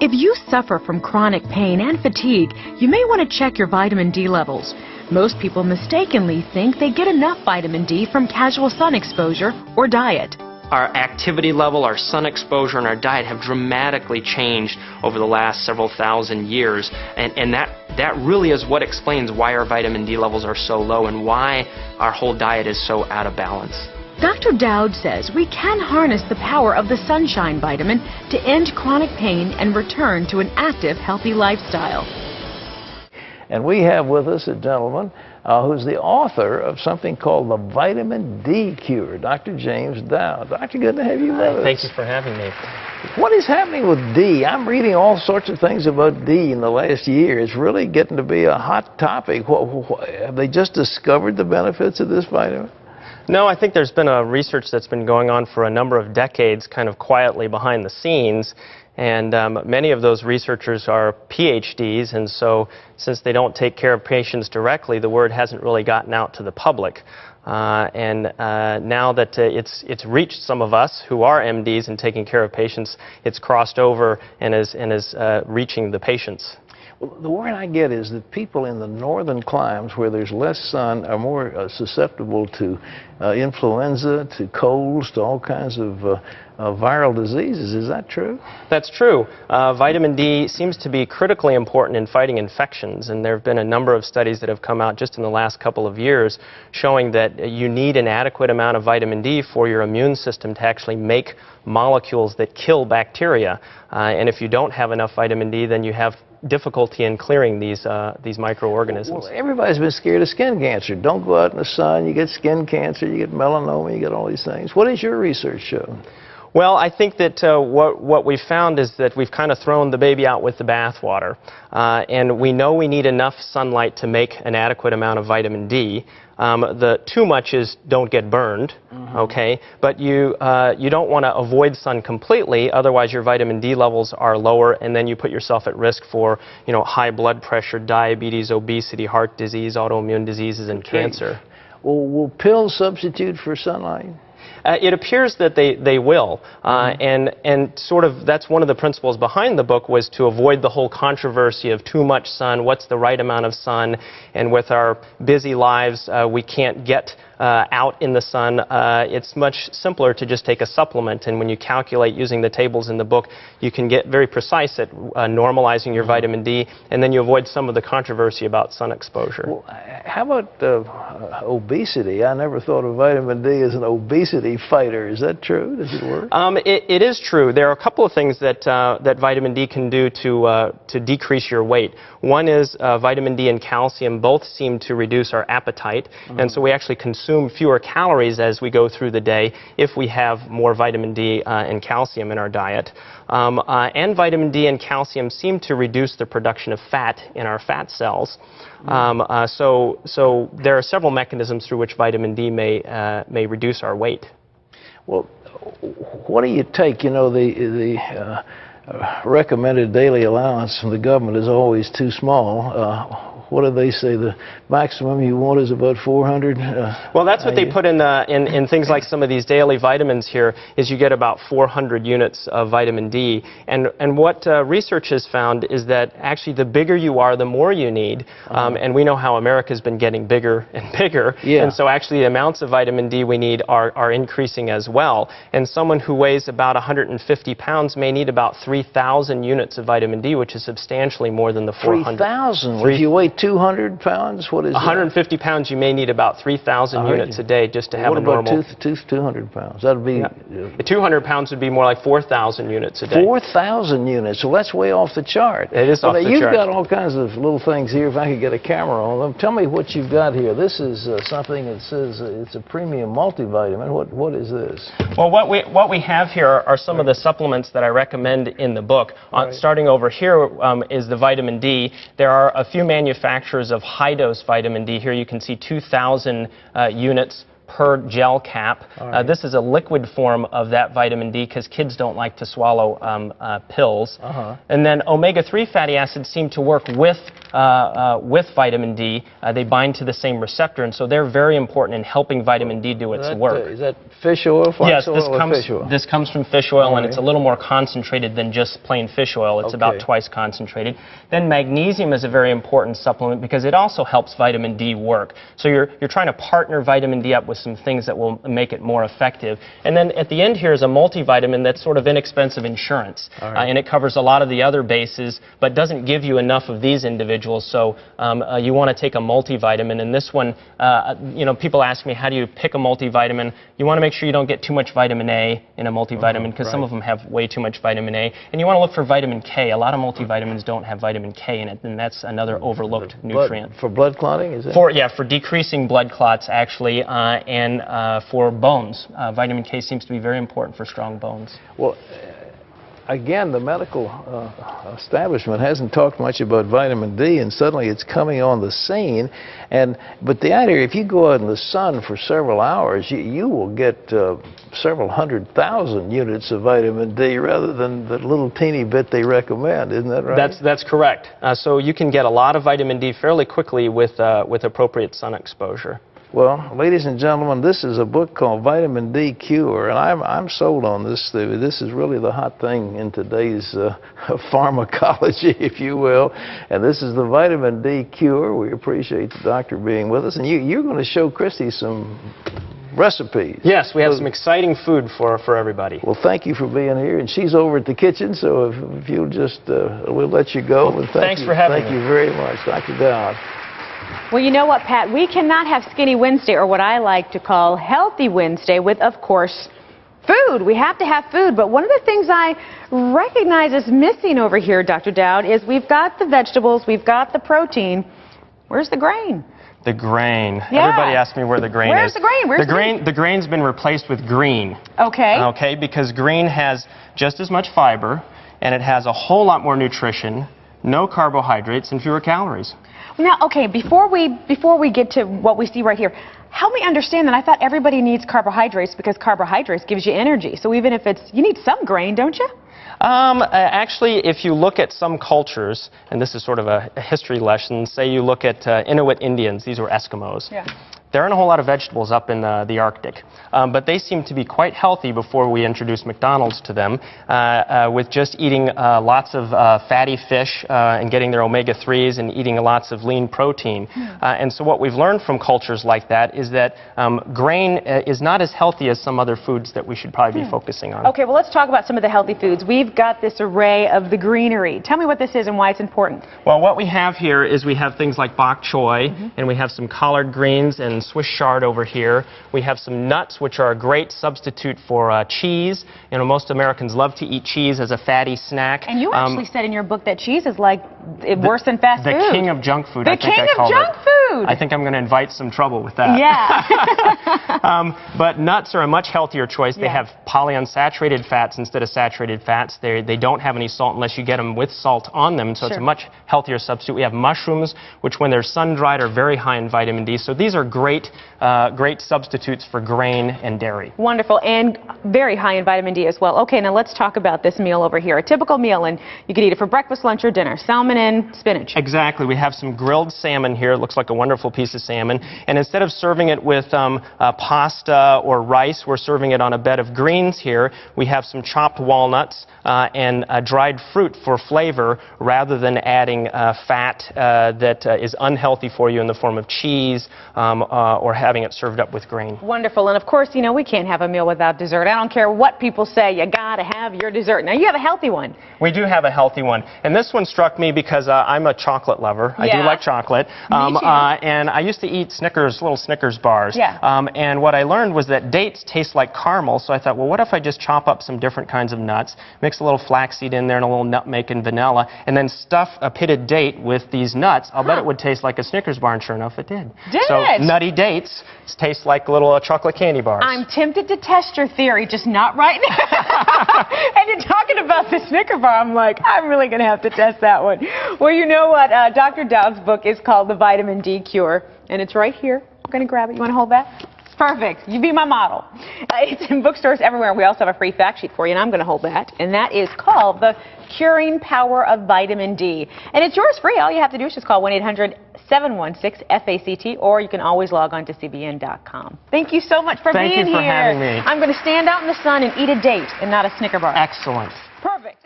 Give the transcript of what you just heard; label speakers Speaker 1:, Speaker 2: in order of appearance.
Speaker 1: If you suffer from chronic pain and fatigue, you may want to check your vitamin D levels. Most people mistakenly think they get enough vitamin D from casual sun exposure or diet.
Speaker 2: Our activity level, our sun exposure, and our diet have dramatically changed over the last several thousand years, and that really is what explains why our vitamin D levels are so low and why our whole diet is so out of balance.
Speaker 1: Dr. Dowd says we can harness the power of the sunshine vitamin to end chronic pain and return to an active, healthy lifestyle.
Speaker 3: And we have with us a gentleman who's the author of something called the Vitamin D Cure, Dr. James Dowd. Doctor, good to have you with us.
Speaker 2: Thank you for having me.
Speaker 3: What is happening with D? I'm reading all sorts of things about D in the last year. It's really getting to be a hot topic. Have they just discovered the benefits of this vitamin?
Speaker 4: No, I think there's been a research that's been going on for a number of decades, kind of quietly behind the scenes, and many of those researchers are PhDs, and so since they don't take care of patients directly, the word hasn't really gotten out to the public. Now that it's reached some of us who are MDs and taking care of patients, it's crossed over and is reaching the patients.
Speaker 3: Well, the word I get is that people in the northern climes where there's less sun are more susceptible to influenza, to colds, to all kinds of viral diseases. Is that true?
Speaker 4: That's true. Vitamin D seems to be critically important in fighting infections, and there have been a number of studies that have come out just in the last couple of years showing that you need an adequate amount of vitamin D for your immune system to actually make molecules that kill bacteria. And if you don't have enough vitamin D, then you have difficulty in clearing these microorganisms.
Speaker 3: Well, everybody's been scared of skin cancer. Don't go out in the sun, you get skin cancer, you get melanoma, you get all these things. What does your research show?
Speaker 4: Well, I think that what we've found is that we've kind of thrown the baby out with the bathwater. And we know we need enough sunlight to make an adequate amount of vitamin D. The too much is don't get burned, okay? But you don't want to avoid sun completely, otherwise your vitamin D levels are lower, and then you put yourself at risk for, high blood pressure, diabetes, obesity, heart disease, autoimmune diseases, and cancer.
Speaker 3: Well, will pills substitute for sunlight?
Speaker 4: It appears that they will, and sort of that's one of the principles behind the book, was to avoid the whole controversy of too much sun, what's the right amount of sun, and with our busy lives we can't get out in the sun. It's much simpler to just take a supplement, and when you calculate using the tables in the book, you can get very precise at normalizing your vitamin D, and then you avoid some of the controversy about sun exposure.
Speaker 3: Well, how about obesity? I never thought of vitamin D as an obesity fighter. Is that true? Does it work?
Speaker 4: It is true. There are a couple of things that vitamin D can do to decrease your weight. One is vitamin D and calcium both seem to reduce our appetite, and so we actually consume fewer calories as we go through the day if we have more vitamin D and calcium in our diet. And vitamin D and calcium seem to reduce the production of fat in our fat cells. So there are several mechanisms through which vitamin D may reduce our weight.
Speaker 3: Well, what do you take? The recommended daily allowance from the government is always too small. What do they say? The maximum you want is about 400?
Speaker 4: Well, that's what they put in things like some of these daily vitamins here, is you get about 400 units of vitamin D. And what research has found is that actually the bigger you are, the more you need. And we know how America's been getting bigger and bigger.
Speaker 3: Yeah.
Speaker 4: And so actually the amounts of vitamin D we need are increasing as well. And someone who weighs about 150 pounds may need about 3,000 units of vitamin D, which is substantially more than the 400.
Speaker 3: 3,000? If you weigh 200 pounds, what is
Speaker 4: 150 pounds, you may need about 3,000 units a day just to have a normal.
Speaker 3: What about 200 pounds? That would be...
Speaker 4: 200 pounds would be more like 4,000 units a day.
Speaker 3: 4,000 units. Well, that's way off the chart.
Speaker 4: It is off the chart.
Speaker 3: You've got all kinds of little things here. If I could get a camera on them. Tell me what you've got here. This is something that says it's a premium multivitamin. What is this?
Speaker 4: Well, what we have here are some of the supplements that I recommend in the book. Starting over here is the vitamin D. There are a few manufacturers of high-dose vitamin D. Here you can see 2,000 units per gel cap.
Speaker 3: Right.
Speaker 4: This is a liquid form of that vitamin D because kids don't like to swallow pills. And then omega-3 fatty acids seem to work with vitamin D. They bind to the same receptor, and so they're very important in helping vitamin D do its work.
Speaker 3: Is that fish oil, flax
Speaker 4: yes,
Speaker 3: oil, or fish oil?
Speaker 4: This comes from fish oil,
Speaker 3: All
Speaker 4: and it's a little more concentrated than just plain fish oil. It's about twice concentrated. Then magnesium is a very important supplement because it also helps vitamin D work. So you're trying to partner vitamin D up with some things that will make it more effective. And then at the end here is a multivitamin that's sort of inexpensive insurance. And it covers a lot of the other bases, but doesn't give you enough of these individuals. So you want to take a multivitamin. And this one, you know, people ask me, how do you pick a multivitamin? You want to make sure you don't get too much vitamin A in a multivitamin because some of them have way too much vitamin A. And you want to look for vitamin K. A lot of multivitamins don't have vitamin K in it, and that's another overlooked nutrient.
Speaker 3: For blood clotting, is it?
Speaker 4: For decreasing blood clots, actually, and for bones. Vitamin K seems to be very important for strong bones.
Speaker 3: Well, again, the medical establishment hasn't talked much about vitamin D, and suddenly it's coming on the scene. But the idea, if you go out in the sun for several hours, you will get several 100,000 units of vitamin D rather than the little teeny bit they recommend. Isn't that right?
Speaker 4: That's correct. So you can get a lot of vitamin D fairly quickly with appropriate sun exposure.
Speaker 3: Well, ladies and gentlemen, this is a book called Vitamin D Cure, and I'm sold on this theory. This is really the hot thing in today's pharmacology, if you will. And this is the Vitamin D Cure. We appreciate the doctor being with us. And you're going to show Christy some recipes.
Speaker 4: Yes, we have some exciting food for everybody.
Speaker 3: Well, thank you for being here. And she's over at the kitchen, so if you'll just, we'll let you go. And
Speaker 4: thanks for having me.
Speaker 3: Thank you very much, Dr. Dowd.
Speaker 1: Well, you know what, Pat? We cannot have Skinny Wednesday, or what I like to call Healthy Wednesday, with, of course, food. We have to have food. But one of the things I recognize is missing over here, Dr. Dowd, is we've got the vegetables, we've got the protein. Where's the grain?
Speaker 4: The grain.
Speaker 1: Yeah.
Speaker 4: Everybody asks me where the grain is.
Speaker 1: Where's the grain? Where's the grain?
Speaker 4: The grain's been replaced with green.
Speaker 1: Okay.
Speaker 4: Okay, because green has just as much fiber, and it has a whole lot more nutrition, no carbohydrates, and fewer calories.
Speaker 1: Now, okay, before we get to what we see right here, help me understand that. I thought everybody needs carbohydrates because carbohydrates gives you energy. So even if you need some grain, don't you?
Speaker 4: Actually, if you look at some cultures, and this is sort of a history lesson, say you look at Inuit Indians, these were Eskimos. Yeah. There aren't a whole lot of vegetables up in the Arctic, but they seem to be quite healthy before we introduced McDonald's to them, with just eating lots of fatty fish and getting their omega-3s and eating lots of lean protein. And so what we've learned from cultures like that is that grain is not as healthy as some other foods that we should probably be focusing on.
Speaker 1: Okay, well, let's talk about some of the healthy foods. We've got this array of the greenery. Tell me what this is and why it's important.
Speaker 4: Well, what we have here is we have things like bok choy, and we have some collard greens and Swiss chard over here. We have some nuts, which are a great substitute for cheese. You know, most Americans love to eat cheese as a fatty snack.
Speaker 1: And you actually said in your book that cheese is like worse than fast food.
Speaker 4: The king of junk food.
Speaker 1: The king of junk food.
Speaker 4: I think I'm going to invite some trouble with that.
Speaker 1: Yeah.
Speaker 4: But nuts are a much healthier choice. They have polyunsaturated fats instead of saturated fats. They don't have any salt unless you get them with salt on them, so it's a much healthier substitute. We have mushrooms, which when they're sun-dried are very high in vitamin D. So these are great substitutes for grain and dairy.
Speaker 1: Wonderful, and very high in vitamin D as well. Okay, now let's talk about this meal over here. A typical meal, and you could eat it for breakfast, lunch, or dinner. Salmon and spinach.
Speaker 4: Exactly. We have some grilled salmon here. It looks like a wonderful piece of salmon. And instead of serving it with pasta or rice, we're serving it on a bed of greens here. We have some chopped walnuts and dried fruit for flavor rather than adding fat that is unhealthy for you in the form of cheese or having it served up with grain.
Speaker 1: Wonderful. And of course, you know, we can't have a meal without dessert. I don't care what people say, you gotta have your dessert. Now, you have a healthy one.
Speaker 4: We do have a healthy one. And this one struck me because I'm a chocolate lover. I do like chocolate.
Speaker 1: Me too.
Speaker 4: And I used to eat little Snickers bars. And what I learned was that dates taste like caramel, so I thought, well, what if I just chop up some different kinds of nuts, mix a little flaxseed in there and a little nutmeg and vanilla, and then stuff a pitted date with these nuts. I'll bet it would taste like a Snickers bar, and sure enough, it did. So nutty dates taste like little chocolate candy bars.
Speaker 1: I'm tempted to test your theory, just not right now. And you're talking about the Snicker bar. I'm like, I'm really going to have to test that one. Well, you know what? Dr. Dowd's book is called The Vitamin D Cure, and it's right here. I'm going to grab it. You want to hold that? It's Perfect. You be my model. It's in bookstores everywhere. We also have a free fact sheet for you, and I'm going to hold that. And that is called The Curing Power of Vitamin D. And it's yours free. All you have to do is just call 1-800-716-FACT, or you can always log on to CBN.com. Thank you so much for being here.
Speaker 4: Thank you for having me.
Speaker 1: I'm going to stand out in the sun and eat a date and not a Snicker bar.
Speaker 4: Excellent.
Speaker 1: Perfect.